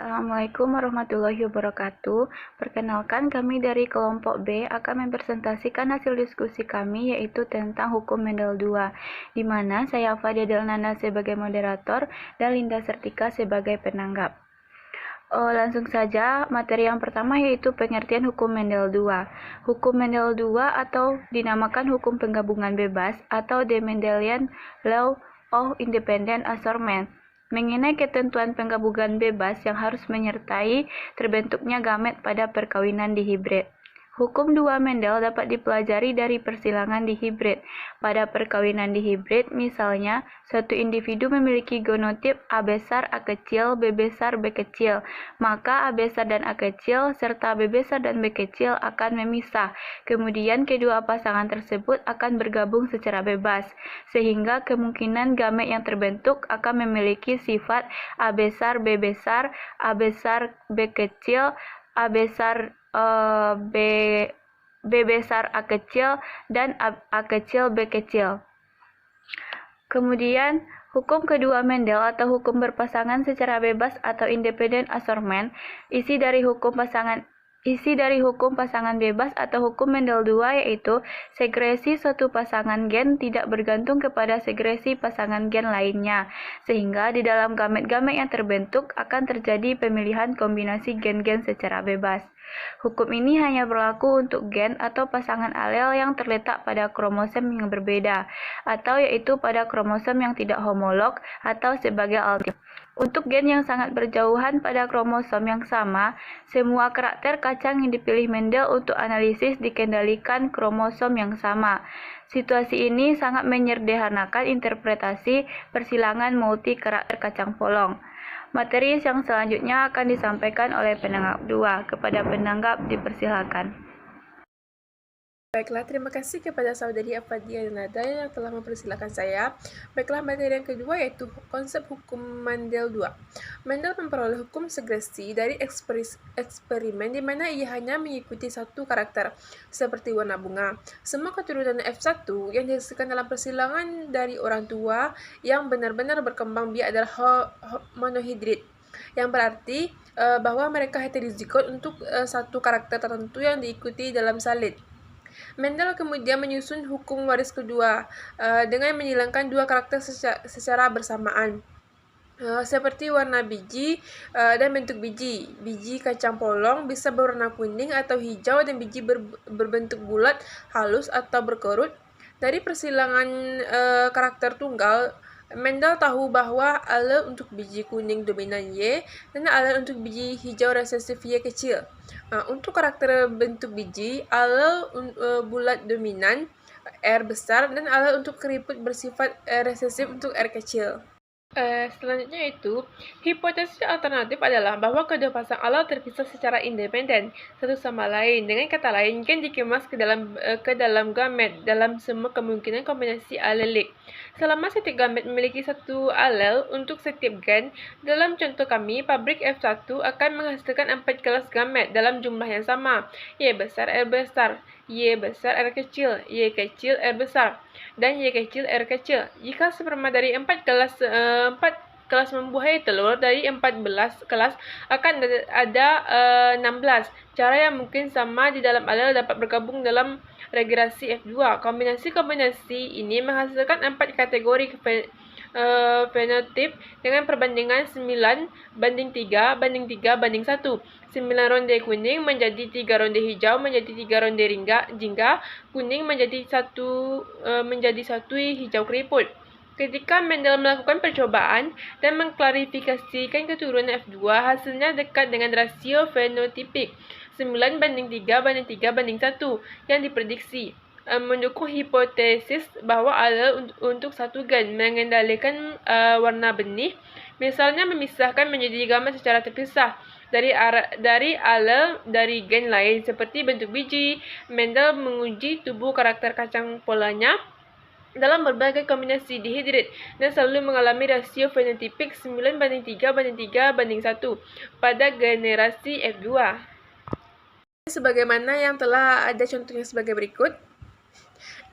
Assalamualaikum warahmatullahi wabarakatuh. Perkenalkan, kami dari kelompok B akan mempresentasikan hasil diskusi kami yaitu tentang hukum Mendel II, di mana saya Fadia Delnana sebagai moderator dan Linda Sertika sebagai penanggap. Langsung saja, materi yang pertama yaitu pengertian hukum Mendel II. Hukum Mendel II atau dinamakan hukum penggabungan bebas atau The Mendelian Law of Independent Assortment mengenai ketentuan penggabungan bebas yang harus menyertai terbentuknya gamet pada perkawinan dihibrid. Hukum dua Mendel dapat dipelajari dari persilangan dihibrid. Pada perkawinan dihibrid, misalnya, suatu individu memiliki genotip A besar A kecil, B besar B kecil, maka A besar dan A kecil serta B besar dan B kecil akan memisah. Kemudian kedua pasangan tersebut akan bergabung secara bebas, sehingga kemungkinan gamet yang terbentuk akan memiliki sifat A besar B besar, A besar B kecil, A besar B besar A kecil, dan A kecil B kecil. Kemudian, hukum kedua Mendel atau hukum berpasangan secara bebas atau independent assortment, isi dari hukum pasangan bebas atau hukum Mendel II yaitu segresi suatu pasangan gen tidak bergantung kepada segresi pasangan gen lainnya, sehingga di dalam gamet-gamet yang terbentuk akan terjadi pemilihan kombinasi gen-gen secara bebas. Hukum ini hanya berlaku untuk gen atau pasangan alel yang terletak pada kromosom yang berbeda, atau yaitu pada kromosom yang tidak homolog atau sebagai alternatif. Untuk gen yang sangat berjauhan pada kromosom yang sama, semua karakter kacang yang dipilih Mendel untuk analisis dikendalikan kromosom yang sama. Situasi ini sangat menyederhanakan interpretasi persilangan multi karakter kacang polong. Materi yang selanjutnya akan disampaikan oleh penanggap 2. Kepada penanggap dipersilakan. Baiklah, terima kasih kepada saudari Afadia Nada yang telah mempersilahkan saya. Baiklah, materi yang kedua yaitu konsep hukum Mendel II. Mendel memperoleh hukum segresi dari eksperimen di mana ia hanya mengikuti satu karakter, seperti warna bunga. Semua keturunan F1 yang dihasilkan dalam persilangan dari orang tua yang benar-benar berkembang biak adalah monohidrid, yang berarti bahwa mereka heterozigot untuk satu karakter tertentu yang diikuti dalam salin. Mendel kemudian menyusun hukum waris kedua dengan menghilangkan dua karakter secara bersamaan, seperti warna biji dan bentuk biji. Biji kacang polong bisa berwarna kuning atau hijau dan biji berbentuk bulat, halus atau berkerut. Dari persilangan karakter tunggal, Mendel tahu bahwa alel untuk biji kuning dominan Y dan alel untuk biji hijau resesif Y kecil. Untuk karakter bentuk biji, alel bulat dominan R besar dan alel untuk keriput bersifat resesif untuk R kecil. Selanjutnya itu, hipotesis alternatif adalah bahwa kedua pasang alel terpisah secara independen satu sama lain. Dengan kata lain, gen dikemas ke dalam gamet dalam semua kemungkinan kombinasi alelik. Selama setiap gamet memiliki satu alel untuk setiap gen, dalam contoh kami, pabrik F1 akan menghasilkan 4 kelas gamet dalam jumlah yang sama, Y besar, R besar, Y besar, R kecil, Y kecil, R besar, dan Y kecil, R kecil. Jika sperma dari 4 kelas membuahi telur dari 14 kelas, akan ada 16. Cara yang mungkin sama di dalam alel dapat bergabung dalam regresi F2. Kombinasi-kombinasi ini menghasilkan 4 kategori fenotip dengan perbandingan 9:3:3:1. 9 ronde kuning menjadi 3 ronde hijau menjadi 3 ronde jingga, kuning menjadi satu hijau keriput. Ketika Mendel melakukan percobaan dan mengklarifikasikan keturunan F2, hasilnya dekat dengan rasio fenotipik 9:3:3:1 yang diprediksi, mendukung hipotesis bahwa alel untuk satu gen mengendalikan warna benih, misalnya memisahkan menjadi gamet secara terpisah dari alel dari gen lain seperti bentuk biji. Mendel menguji tubuh karakter kacang polanya dalam berbagai kombinasi dihidrid dan selalu mengalami rasio fenotipik 9:3:3:1 pada generasi F2. Sebagaimana yang telah ada contohnya sebagai berikut.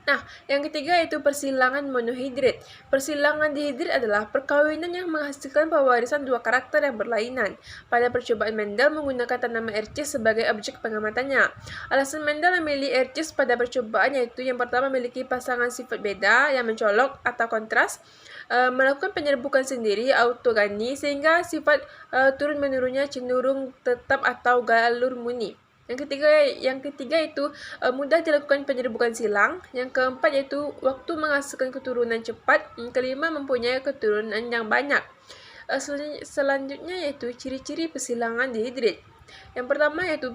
Nah, yang ketiga yaitu persilangan monohidrit. Persilangan dihidrit adalah perkawinan yang menghasilkan pewarisan dua karakter yang berlainan. Pada percobaan Mendel menggunakan tanaman ercis sebagai objek pengamatannya. Alasan Mendel memilih ercis pada percobaan yaitu yang pertama memiliki pasangan sifat beda yang mencolok atau kontras, melakukan penyerbukan sendiri autogani sehingga sifat turun-menurunnya cenderung tetap atau galur murni. Yang ketiga itu mudah dilakukan penyerbukan silang. Yang keempat yaitu waktu menghasilkan keturunan cepat. Yang kelima mempunyai keturunan yang banyak. Selanjutnya yaitu ciri-ciri persilangan dihidrit. Yang pertama yaitu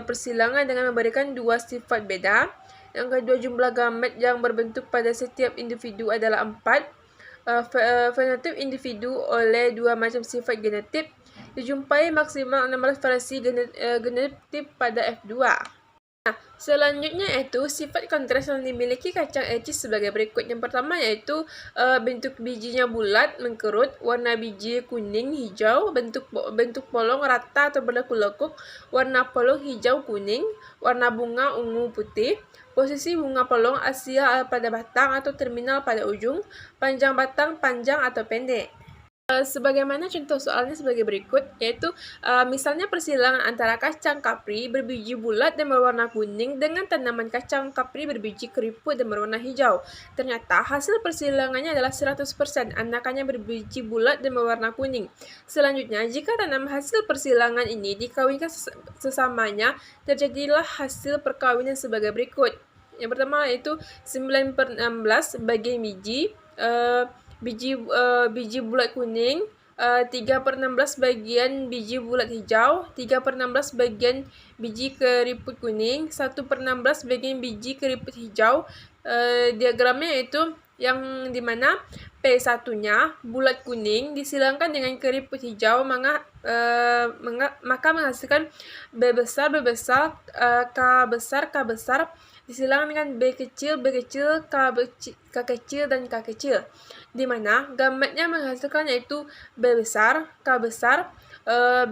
persilangan dengan memberikan dua sifat beda. Yang kedua jumlah gamet yang berbentuk pada setiap individu adalah 4. Fenotip individu oleh dua macam sifat genotip. Dijumpai maksimal 16 variasi genotip pada F2. Nah, selanjutnya yaitu sifat kontras yang dimiliki kacang ercis sebagai berikut. Yang pertama yaitu bentuk bijinya bulat, mengkerut, warna biji kuning, hijau, bentuk polong rata atau berlekuk-lekuk, warna polong hijau kuning, warna bunga ungu putih, posisi bunga polong aksial pada batang atau terminal pada ujung, panjang batang panjang atau pendek. Sebagaimana contoh soalnya sebagai berikut, yaitu misalnya persilangan antara kacang kapri berbiji bulat dan berwarna kuning dengan tanaman kacang kapri berbiji keriput dan berwarna hijau. Ternyata hasil persilangannya adalah 100%, anakannya berbiji bulat dan berwarna kuning. Selanjutnya, jika tanaman hasil persilangan ini dikawinkan sesamanya, terjadilah hasil perkawinan sebagai berikut. Yang pertama yaitu 9/16 bagian biji, biji bulat kuning, 3/16 bagian biji bulat hijau, 3/16 bagian biji keriput kuning, 1/16 bagian biji keriput hijau. Diagramnya yaitu yang dimana P1-nya bulat kuning disilangkan dengan keriput hijau, maka menghasilkan B besar, B besar, K besar, K besar, disilangkan dengan B kecil, B kecil, K kecil, dan K kecil. Di mana gametnya menghasilkan yaitu B besar, K besar,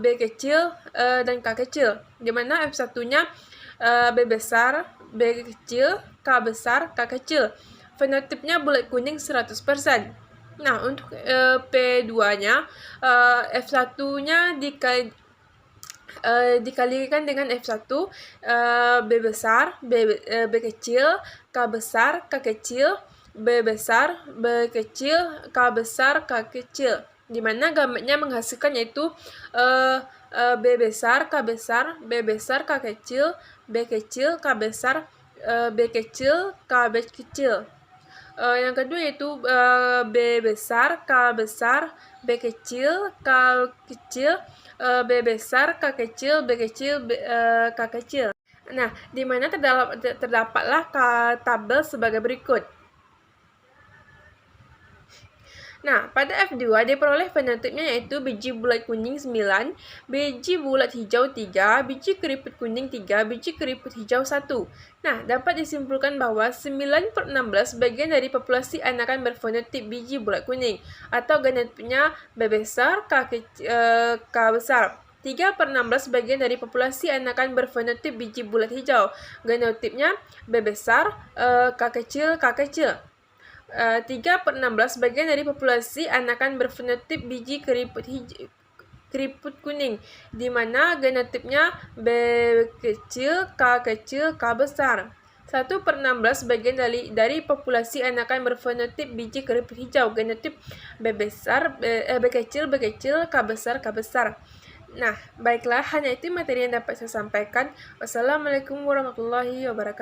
B kecil, dan K kecil. Di mana F1-nya B besar, B kecil, K besar, K kecil. Fenotipnya bulat kuning 100%. Nah, untuk P2-nya, F1-nya dikalikan dengan F1, B besar, B kecil, K besar, K kecil, B besar, B kecil, K besar, K kecil. Di mana gametnya menghasilkan yaitu B besar, K besar, B besar, K kecil, B kecil, K besar, B kecil, K kecil. Yang kedua yaitu B besar, K besar, B kecil, K kecil, B besar, K kecil, B kecil, K kecil. Nah, di mana terdapatlah tabel sebagai berikut. Nah, pada F2 diperoleh fenotipnya yaitu biji bulat kuning 9, biji bulat hijau 3, biji keriput kuning 3, biji keriput hijau 1. Nah, dapat disimpulkan bahwa 9/16 bagian dari populasi anakan berfenotip biji bulat kuning, atau genotipnya B besar, K besar. 3/16 bagian dari populasi anakan berfenotip biji bulat hijau, genotipnya B besar, K kecil, K kecil. 3/16 bagian dari populasi anakan berfenotip biji keriput kuning, di mana genotipnya B kecil, K kecil, K besar. 1/16 bagian dari populasi anakan berfenotip biji keriput hijau, genotip B besar, B kecil, B kecil, K besar, K besar. Nah, baiklah, hanya itu materi yang dapat saya sampaikan. Wassalamualaikum warahmatullahi wabarakatuh.